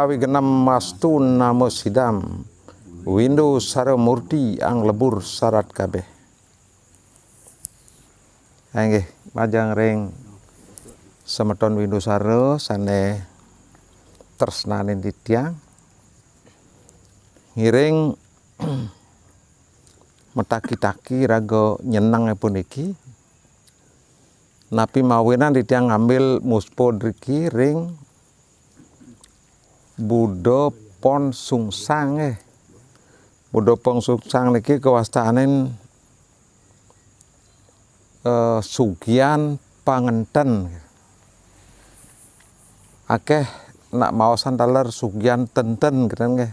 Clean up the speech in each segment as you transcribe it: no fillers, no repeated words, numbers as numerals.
kawi genam mastu namo sidam windu sara murti ang lebur syarat kabeh. Nggih, majang ring semeton windu sara sane tresnaning titiang ngiring metaki-taki raga nyeneng puniki napi mawinan titiang ngambil muspo driki ring Budo Pon Sungsang Budo Pon Sungsang niki kewastaanin sugian pangenten akeh nak maosan taler sugian tenten keren nggih.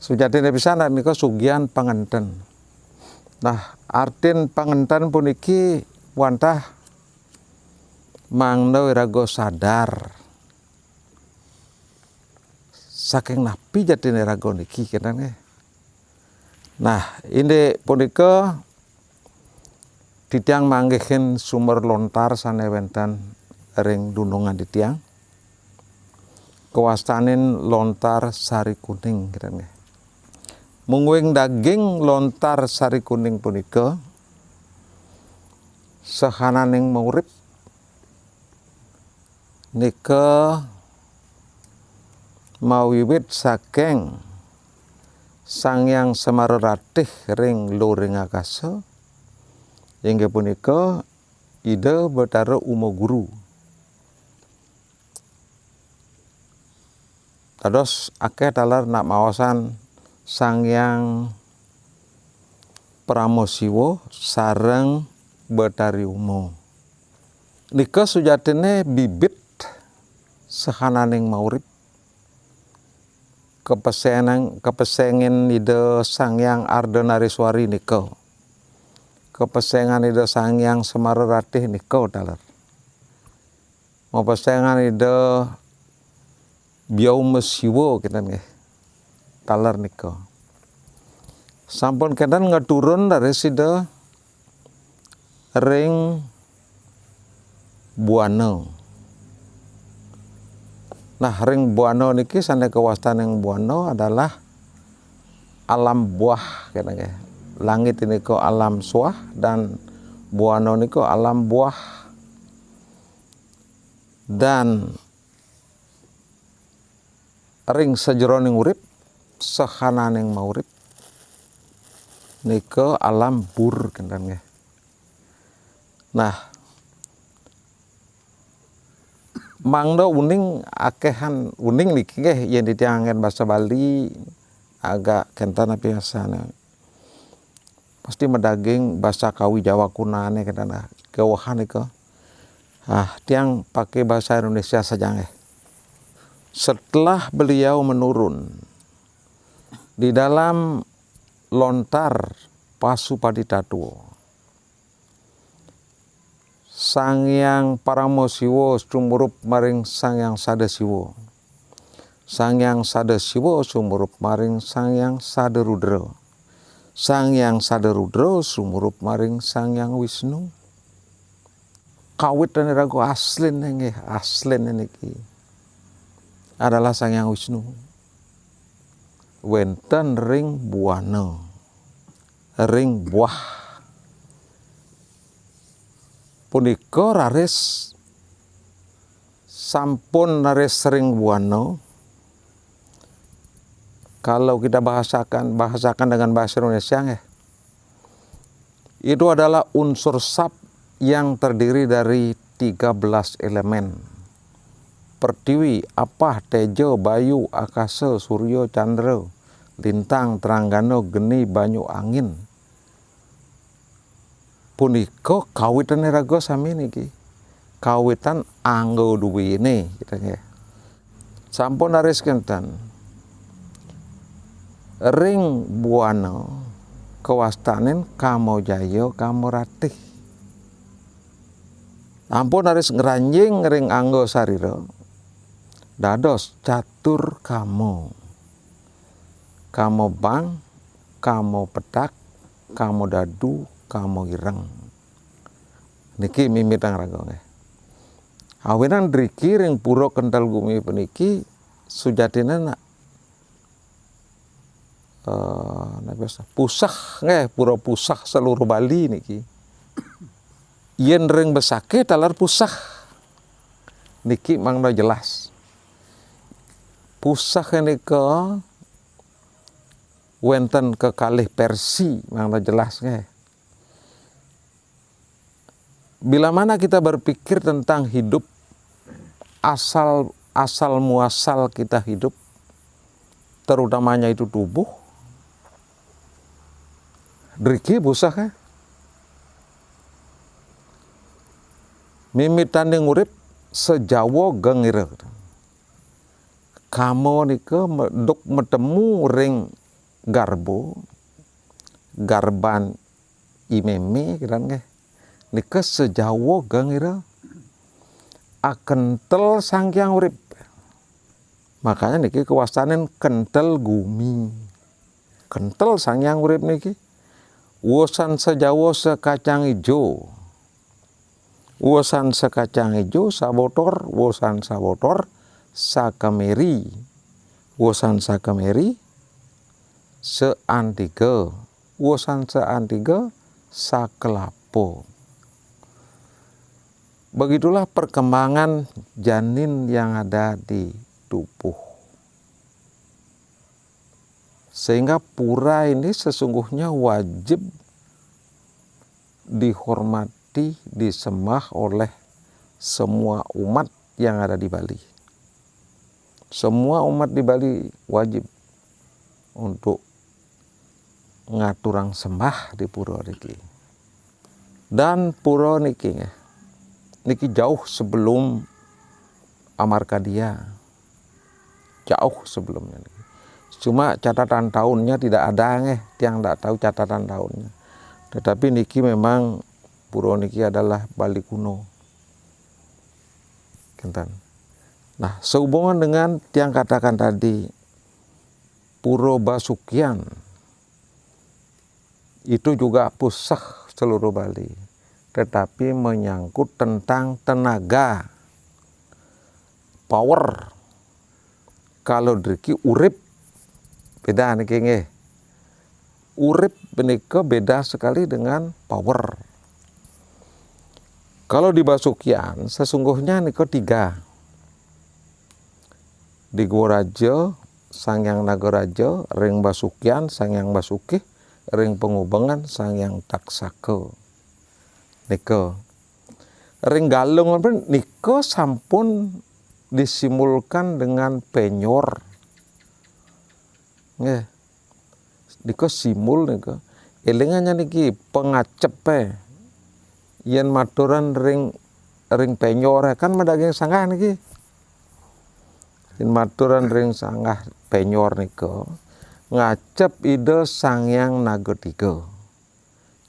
Sujatine pisan nika sugian pangenten. Nah, artin pangenten puniki wantah mangda wiraga sadar saking napi jatine raga niki keren nggih. Nah, ini punika titiang manggihin sumber lontar sane wenten ring dunungan titiang. Kewastanin lontar sari kuning keren nggih. Mungwing daging lontar sari kuning punika sahananing maurip nika mawiwit saking Sangyang Semararatih ring luring akasa inggih punika Ida Bathara Umaguru. Dados akeh taler nak maosan Sangyang Pramosiwa sareng Bathari Uma. Nika sujatine bibit sahananing maurip kepesengin Ida Sangyang Ardhanariswari nika. Kepesengan Ida Sangyang Semararatih nika taler. Mapesengan Ida Byaumasiwa kinten nggih. Taler nika. Sampun kenten ngaturun dari sida ring Buana. Nah, ring Buana niki sane kewastaning Buana adalah alam buah kinten nggih. Langit ini ko alam suah dan Buana niko alam buah. Dan ring sajeroning urip sahananing maurip nika alam bur kinten nggih. Nah, mangda uning akehan uning niki nggih yen ditiangen basa Bali agak kenten biasana. Pasti medaging bahasa Kawi Jawa kunane kinten kewahan nika. Tiang pakai bahasa Indonesia saja nggih. Setelah beliau menurun di dalam lontar Pasupaditatuwa, Sangyang Paramasiwa sumurup maring Sangyang Sadasiwa. Sangyang Sadasiwa sumurup maring Sangyang Sadarudra. Sangyang Sadarudra sumurup maring Sangyang Wisnu. Kawit dan raga aslin nggih, aslin niki adalah Sangyang Wisnu. Wenten ring Buana, ring buah. Punika raris sampun raris ring Buana. Kalau kita bahasakan dengan bahasa Indonesia nggih. Itu adalah unsur sap yang terdiri dari 13 elemen. Pertiwi, apah, tejo, bayu, akasa, suryo, candra, lintang, teranggana, geni, banyu, angin. Punika kawitan raga sami niki. Kawitan anggo duwine kita nggih. Sampun aris kenten. Ring Buana kewastanin Kamajaya Kamaratih. Ampun aris ngranjing ring anggo sarira. Dados catur kamo. Kamo bang, kamo pedak, kamo dadu, kamo ireng. Niki mimitang raga nggih. Awinan driki ring pura Kendal Gumi puniki sujatina pusah pura pusah seluruh Bali niki. Yen ring besake talar pusah niki mangda jelas. Pusah nika wenten kekalih versi mangda jelas Bila mana kita berpikir tentang hidup, asal muasal kita hidup, terutamanya itu tubuh, driki pusah mimitan yang urip sejawa gengire. Kamu nika duk metemu ring garban imeme kiran nika sejawa gengire akentel sangkyang urip. Makanya niki kewastanen kentel gumi. Kentel sangkyang urip niki. Wosan sejawa sekacang ijo. Wosan sekacang ijo sabotor, wosan sabotor sakemeri. Wosan sakemeri seantiga. Wosan seantiga sakelapo. Begitulah perkembangan janin yang ada di tubuh. Sehingga pura ini sesungguhnya wajib dihormati, disembah oleh semua umat yang ada di Bali. Semua umat di Bali wajib untuk ngaturang sembah di pura niki. Dan pura niki jauh sebelum Amarkadia. Jauh sebelumnya. Cuma catatan tahunnya tidak ada yang tidak tahu catatan tahunnya. Tetapi niki memang pura niki adalah Bali kuno. Nah, sehubungan dengan yang katakan tadi, Pura Basukian itu juga pusah seluruh Bali, tetapi menyangkut tentang tenaga, power. Kalau driki urip beda niki urip menika beda sekali dengan power. Kalau di Basukian sesungguhnya nika 3. Di Goraja Sangyang Nagaraja, ring Basukian Sangyang Basukih, ring Pengubengan Sangyang Taksaka. Nika ring Galung nika sampun disimulkan dengan penyor. Nika simul nika. Elingannya niki pengacepe. Yen maturan ring penyor kan medaging sanggah niki. Yen maturan ring sanggah penyor nika ngacep ide Sangyang Nagatiga.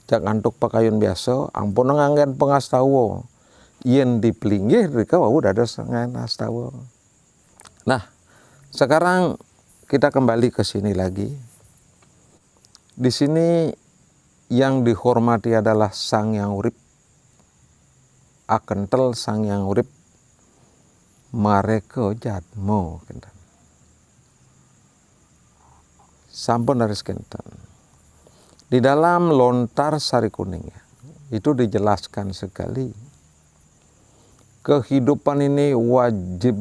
Jak antuk pakayun biasa ampun nganggen pengastawa. Yen dipelinggih rika wau dados Sangyang Astawa. Nah, sekarang kita kembali ke sini lagi. Di sini yang dihormati adalah Sangyang Urip. Akentel Sangyang Urip mareka jadmo. Sampun dari sekinten. Di dalam lontar sari kuning itu dijelaskan sekali. Kehidupan ini wajib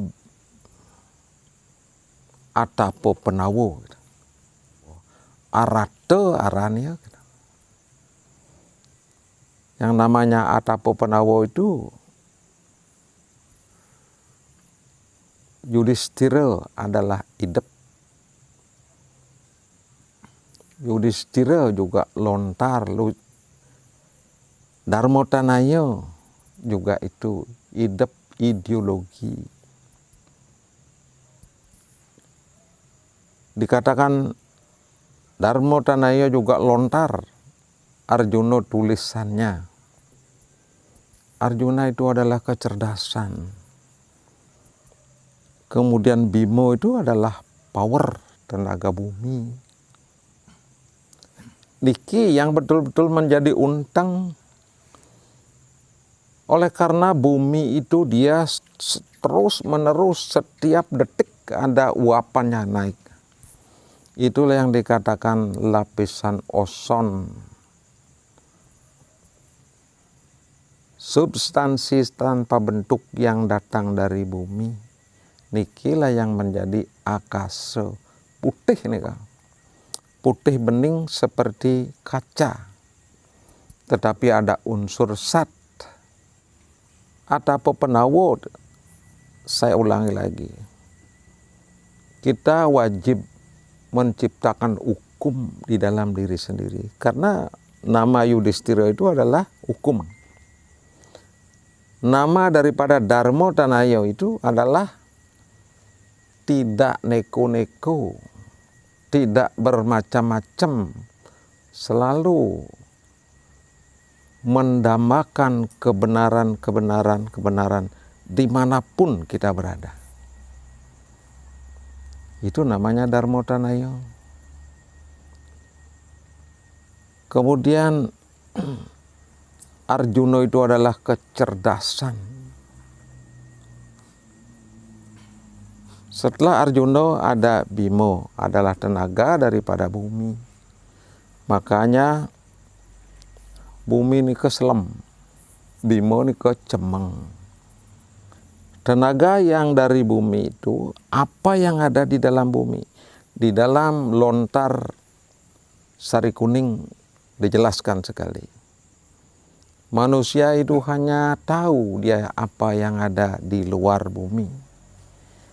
atapo penawo. Arate arania. Yang namanya atapo penawo itu Yudhistira adalah idep. Yudhistira juga lontar. Darmotanaya juga itu idep ideologi. Dikatakan Darmotanaya juga lontar. Arjuna tulisannya. Arjuna itu adalah kecerdasan. Kemudian Bimo itu adalah power, tenaga bumi. Niki yang betul-betul menjadi untang. Oleh karena bumi itu dia terus menerus setiap detik ada uapannya naik. Itulah yang dikatakan lapisan ozon. Substansi tanpa bentuk yang datang dari bumi, nikilah yang menjadi akase putih nih Kak. Putih bening seperti kaca, tetapi ada unsur sat. Ada apa penawo? Saya ulangi lagi. Kita wajib menciptakan hukum di dalam diri sendiri. Karena nama Yudhistira itu adalah hukum. Nama daripada Darmo Tanayo itu adalah tidak neko-neko, tidak bermacam-macam, selalu mendambakan kebenaran dimanapun kita berada. Itu namanya Darmo Tanayo. Kemudian Arjuna itu adalah kecerdasan. Setelah Arjuna ada Bimo, adalah tenaga daripada bumi. Makanya bumi ini keselem, Bimo ini kecemeng. Tenaga yang dari bumi itu, apa yang ada di dalam bumi? Di dalam lontar sari kuning dijelaskan sekali. Manusia itu hanya tahu dia apa yang ada di luar bumi,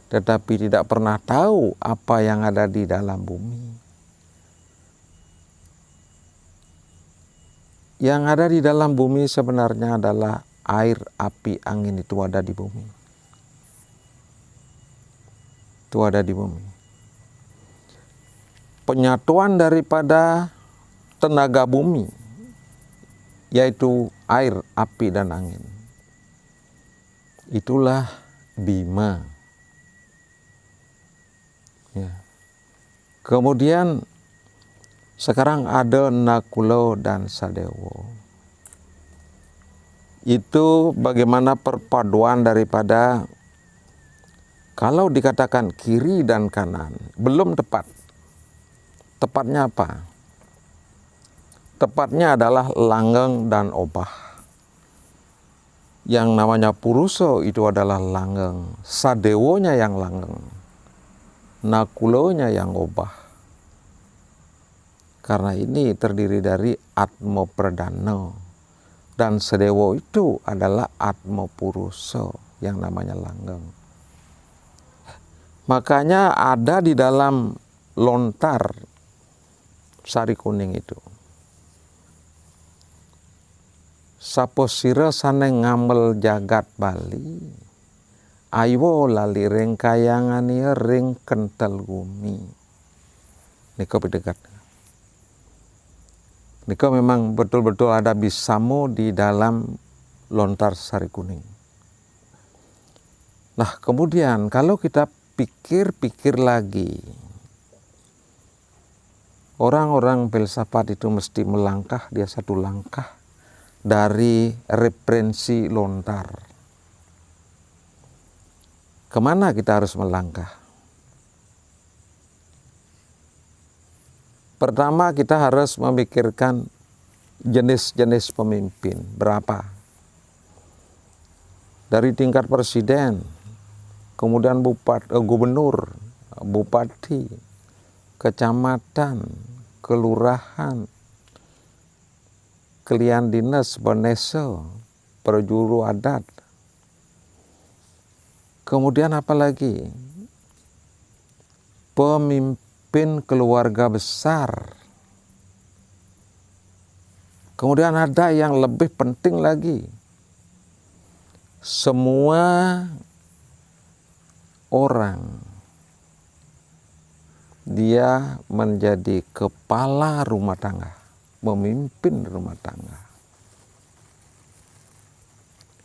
tetapi tidak pernah tahu apa yang ada di dalam bumi. Yang ada di dalam bumi sebenarnya adalah air, api, angin, itu ada di bumi. Itu ada di bumi. Penyatuan daripada tenaga bumi, yaitu air, api, dan angin. Itulah Bima. Ya. Kemudian sekarang ada Nakula dan Sadewo. Itu bagaimana perpaduan daripada, kalau dikatakan kiri dan kanan, belum tepat. Tepatnya apa? Tepatnya adalah langgeng dan obah. Yang namanya Purusa itu adalah langgeng, Sadewonya yang langgeng, Nakulonya yang obah. Karena ini terdiri dari Atma Pradana, dan Sadewo itu adalah Atma Purusa yang namanya langgeng. Makanya ada di dalam lontar sari kuning itu, saposira saneng ngamel jagat Bali, aywo lali ring kayangani ring kental gumi. Niko berdekat. Niko memang betul-betul ada bisamo di dalam lontar sari kuning. Nah kemudian kalau kita pikir-pikir lagi, orang-orang filsafat itu mesti melangkah, dia satu langkah dari referensi lontar. Kemana kita harus melangkah? Pertama kita harus memikirkan jenis-jenis pemimpin, berapa? Dari tingkat presiden, kemudian gubernur, bupati, kecamatan, kelurahan, kelian dinas, penesa, perjuru adat. Kemudian apa lagi? Pemimpin keluarga besar. Kemudian ada yang lebih penting lagi. Semua orang dia menjadi kepala rumah tangga, memimpin rumah tangga.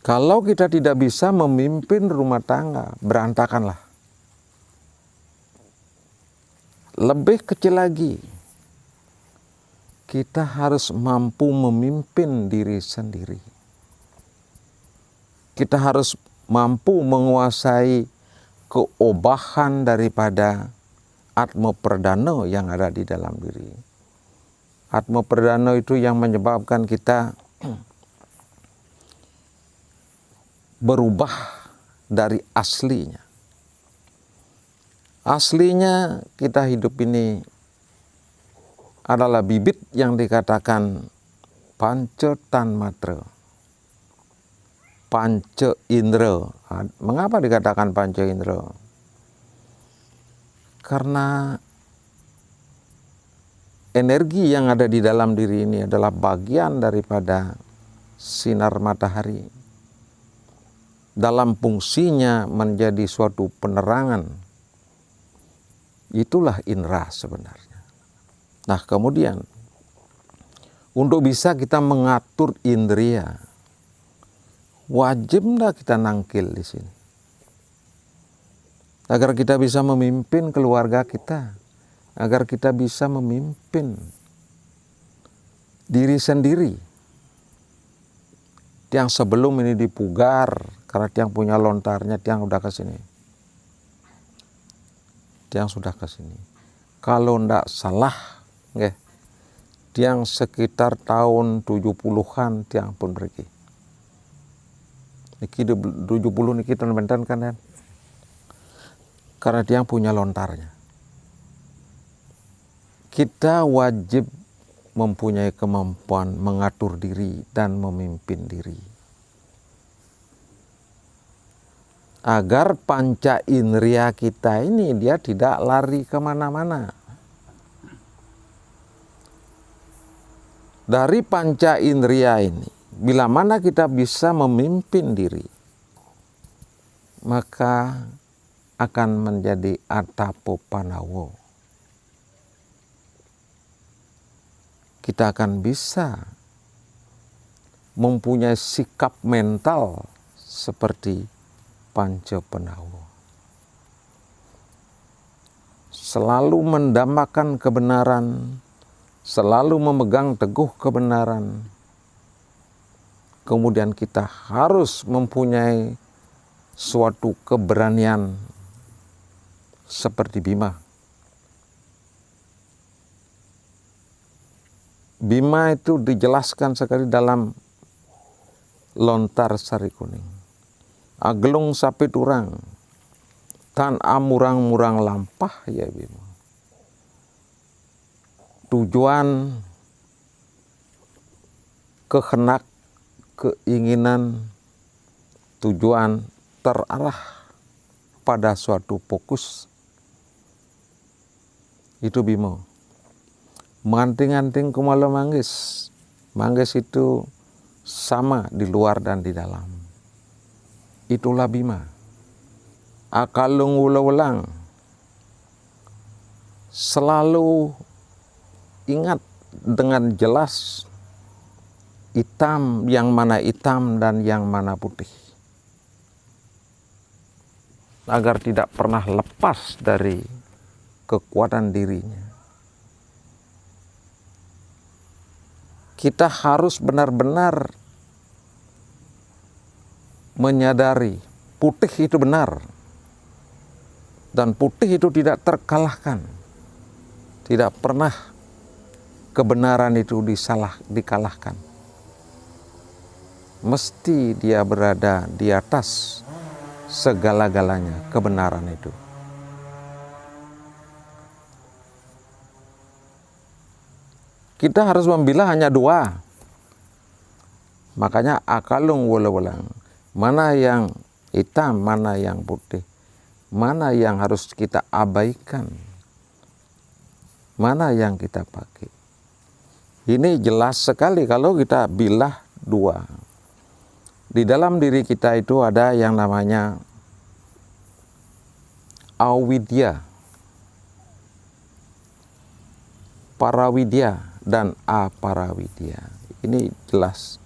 Kalau kita tidak bisa memimpin rumah tangga, berantakanlah. Lebih kecil lagi, kita harus mampu memimpin diri sendiri. Kita harus mampu menguasai keobahan daripada atma perdana yang ada di dalam diri. Atma perdana itu yang menyebabkan kita berubah dari aslinya. Aslinya kita hidup ini adalah bibit yang dikatakan panca tanmatra, panca indera. Mengapa dikatakan panca indera? Karena energi yang ada di dalam diri ini adalah bagian daripada sinar matahari. Dalam fungsinya menjadi suatu penerangan. Itulah indera sebenarnya. Nah, kemudian untuk bisa kita mengatur indria, wajib enggak kita nangkil di sini? Agar kita bisa memimpin keluarga kita, agar kita bisa memimpin diri sendiri. Tiang sebelum ini dipugar, karena tiang punya lontarnya, tiang udah ke sini. Tiang sudah ke sini. Kalau ndak salah, tiang sekitar tahun 70-an tiang pun pergi. Niki 70 niki benten kan. Karena tiang punya lontarnya. Kita wajib mempunyai kemampuan mengatur diri dan memimpin diri. Agar panca indria kita ini dia tidak lari kemana-mana. Dari panca indria ini, bila mana kita bisa memimpin diri, maka akan menjadi atapo panawo. Kita akan bisa mempunyai sikap mental seperti panca panawo. Selalu mendambakan kebenaran, selalu memegang teguh kebenaran. Kemudian kita harus mempunyai suatu keberanian seperti Bima. Bima itu dijelaskan sekali dalam lontar sari kuning. Agelung sapi turang, tan amurang-murang lampah ya Bima. Tujuan, kehendak, keinginan, tujuan terarah pada suatu fokus. Itu Bima. Manting-anting kumala manggis. Manggis itu sama di luar dan di dalam. Itulah Bima. Akalung ulang. Selalu ingat dengan jelas hitam yang mana hitam dan yang mana putih. Agar tidak pernah lepas dari kekuatan dirinya. Kita harus benar-benar menyadari putih itu benar. Dan putih itu tidak terkalahkan. Tidak pernah kebenaran itu dikalahkan. Mesti dia berada di atas segala-galanya kebenaran itu. Kita harus memilah hanya dua. Makanya akalung wala-walang. Mana yang hitam, mana yang putih. Mana yang harus kita abaikan. Mana yang kita pakai. Ini jelas sekali kalau kita bilah dua. Di dalam diri kita itu ada yang namanya awidya, parawidya, dan aparawidya. Ini jelas.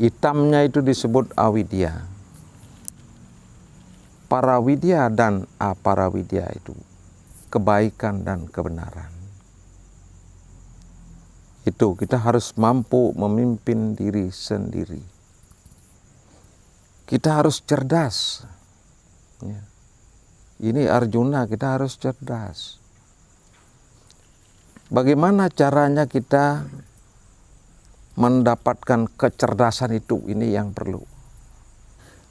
Hitamnya itu disebut awidya. Parawidya dan aparawidya itu kebaikan dan kebenaran. Itu kita harus mampu memimpin diri sendiri. Kita harus cerdas. Ya. Ini Arjuna, kita harus cerdas. Bagaimana caranya kita mendapatkan kecerdasan itu? Ini yang perlu.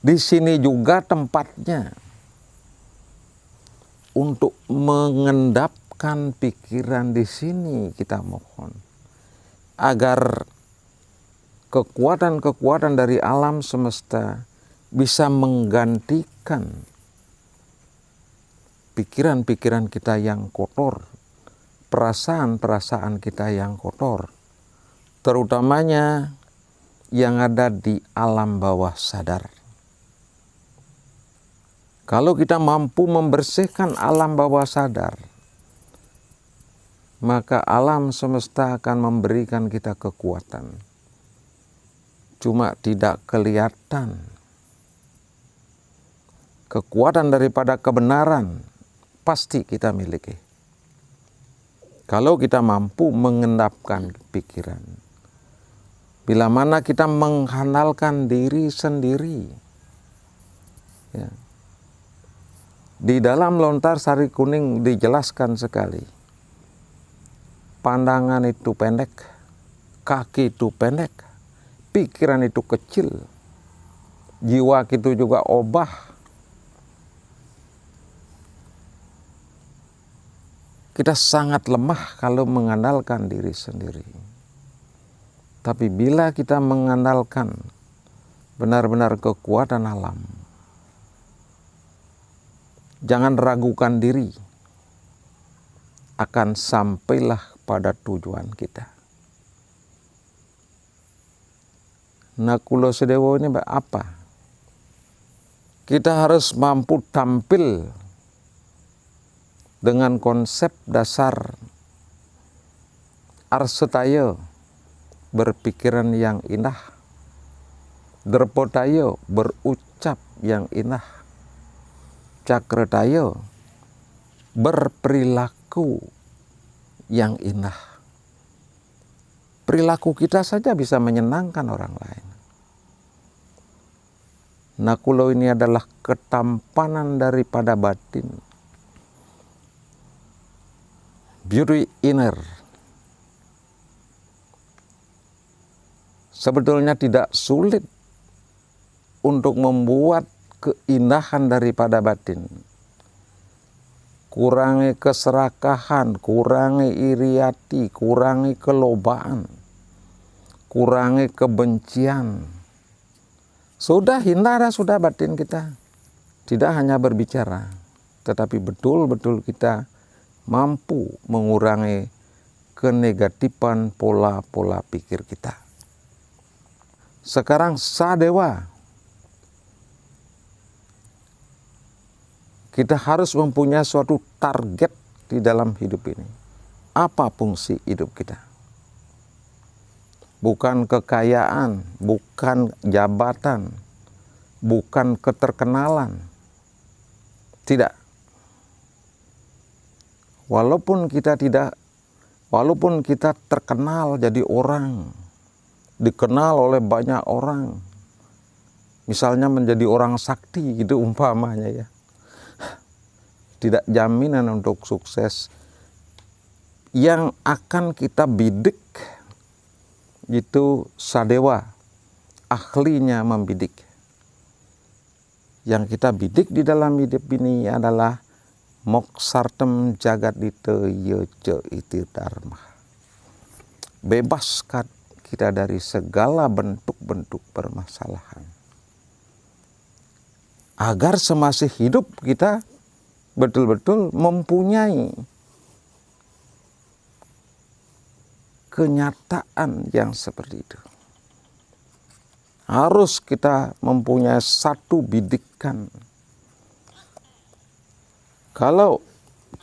Di sini juga tempatnya untuk mengendapkan pikiran. Di sini kita mohon agar kekuatan-kekuatan dari alam semesta bisa menggantikan pikiran-pikiran kita yang kotor, perasaan-perasaan kita yang kotor, terutamanya yang ada di alam bawah sadar. Kalau kita mampu membersihkan alam bawah sadar, maka alam semesta akan memberikan kita kekuatan. Cuma tidak kelihatan. Kekuatan daripada kebenaran pasti kita miliki. Kalau kita mampu mengendapkan pikiran, bila mana kita mengandalkan diri sendiri. Ya. Di dalam Lontar Sari Kuning dijelaskan sekali, pandangan itu pendek, kaki itu pendek, pikiran itu kecil, jiwa itu juga obah. Kita sangat lemah kalau mengandalkan diri sendiri. Tapi bila kita mengandalkan benar-benar kekuatan alam, jangan ragukan diri, akan sampailah pada tujuan kita. Nakulo Sedewo ini apa? Kita harus mampu tampil dengan konsep dasar Arsetaya, berpikiran yang indah, Derpotaya, berucap yang indah, Cakrataya, berperilaku yang indah. Perilaku kita saja bisa menyenangkan orang lain. Nakulo ini adalah ketampanan daripada batin. Beauty inner. Sebetulnya tidak sulit untuk membuat keindahan daripada batin. Kurangi keserakahan, kurangi iri hati, kurangi kelobaan, kurangi kebencian. Sudah hindara, sudah batin kita. Tidak hanya berbicara, tetapi betul-betul kita mampu mengurangi kenegatifan pola-pola pikir kita. Sekarang Sadewa, kita harus mempunyai suatu target di dalam hidup ini. Apa fungsi hidup kita? Bukan kekayaan, bukan jabatan, bukan keterkenalan. Tidak. Walaupun kita terkenal jadi orang, dikenal oleh banyak orang, misalnya menjadi orang sakti gitu umpamanya ya, tidak jaminan untuk sukses. Yang akan kita bidik itu Sadewa, ahlinya membidik. Yang kita bidik di dalam hidup ini adalah moksartem jagadita yojo iti dharma. Bebaskan kita dari segala bentuk-bentuk permasalahan. Agar semasih hidup kita betul-betul mempunyai kenyataan yang seperti itu. Harus kita mempunyai satu bidikan. Kalau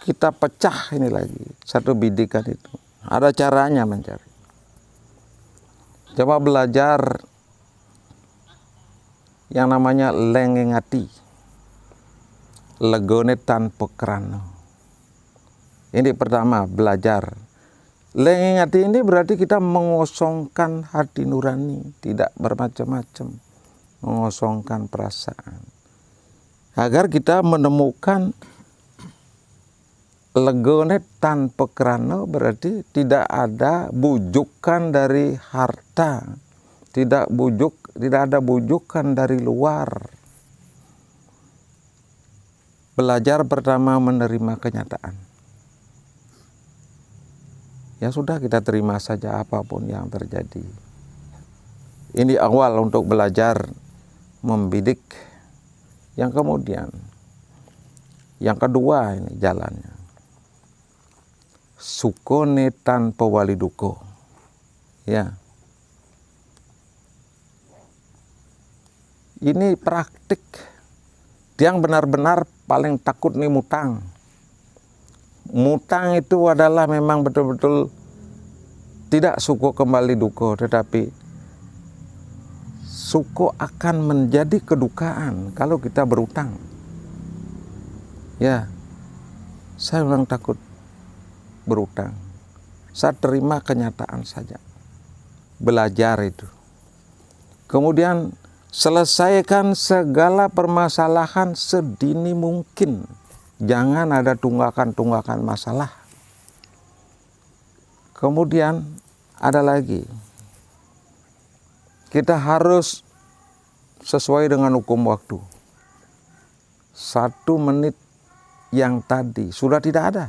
kita pecah ini lagi, satu bidikan itu, ada caranya mencari. Coba belajar yang namanya lengengati, legone tanpa kerana. Ini pertama, belajar. Lengengati ini berarti kita mengosongkan hati nurani, tidak bermacam-macam, mengosongkan perasaan. agar kita menemukan legone tanpa kerana, berarti tidak ada bujukan dari harta, tidak ada bujukan dari luar. Belajar pertama menerima kenyataan. Ya sudah, kita terima saja apapun yang terjadi. Ini awal untuk belajar membidik. Yang kemudian, yang kedua ini jalannya. Sukone tanpa wali duko. Ya. Ini praktik. Yang benar-benar paling takut nih mutang. Mutang itu adalah memang betul-betul tidak suko kembali duko, tetapi suko akan menjadi kedukaan kalau kita berutang. Ya, saya memang takut berutang. Saya terima kenyataan saja. Belajar itu. Kemudian selesaikan segala permasalahan sedini mungkin. Jangan ada tunggakan-tunggakan masalah. Kemudian ada lagi. Kita harus sesuai dengan hukum waktu. 1 menit yang tadi sudah tidak ada.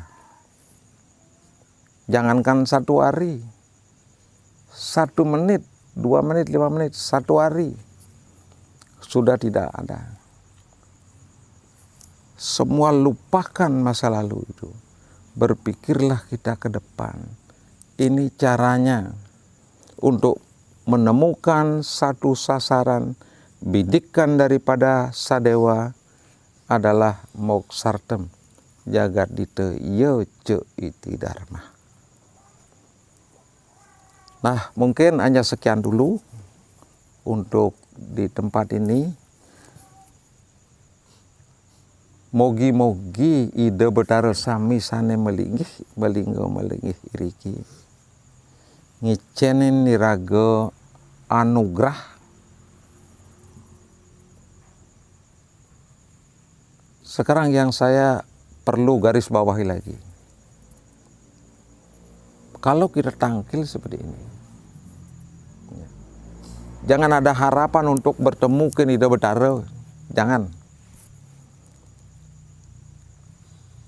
Jangankan 1 hari. 1 menit, 2 menit, 5 menit, 1 hari. Sudah tidak ada. Semua lupakan masa lalu itu. Berpikirlah kita ke depan. Ini caranya untuk menemukan satu sasaran bidikan daripada sadewa adalah moksartem jagat dite ye ce iti dharma. Nah, mungkin hanya sekian dulu untuk di tempat ini. Mogi-mogi ide betara sami sane melinggih iriki. Ngicenin niraga anugerah sekarang yang saya perlu garis bawahi lagi. Kalau kita tangkil seperti ini, jangan ada harapan untuk bertemu ke Ida Betara, jangan.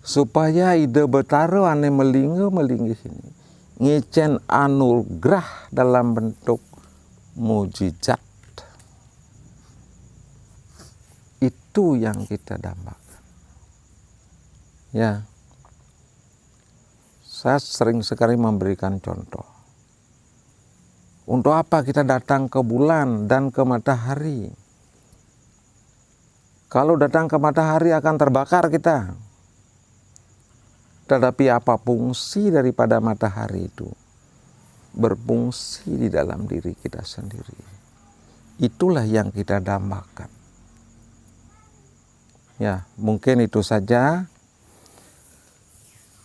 Supaya Ida Betara ane melinggih ini, ngicen anugerah dalam bentuk mujizat. Itu yang kita dambakan. Ya, saya sering sekali memberikan contoh. Untuk apa kita datang ke bulan dan ke matahari? Kalau datang ke matahari akan terbakar kita. Tetapi apa fungsi daripada matahari itu? Berfungsi di dalam diri kita sendiri. Itulah yang kita dambakan. Ya, mungkin itu saja.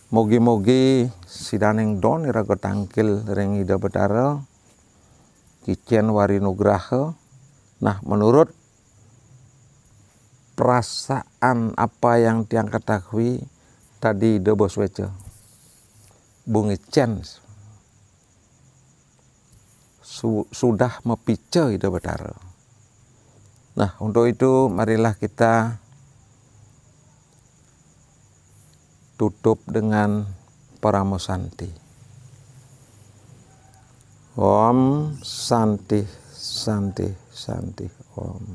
Mogi-mogi sidaneng don iraga tangkil ring Ida Betara kicen wari nugraha. Nah, menurut perasaan apa yang tiang ketahui tadi Ida Bosweca bungi cen sudah mepice Ida Betara. Nah, untuk itu marilah kita tutup dengan Paramo Santi. Om Santi, Santi, Santi, Om.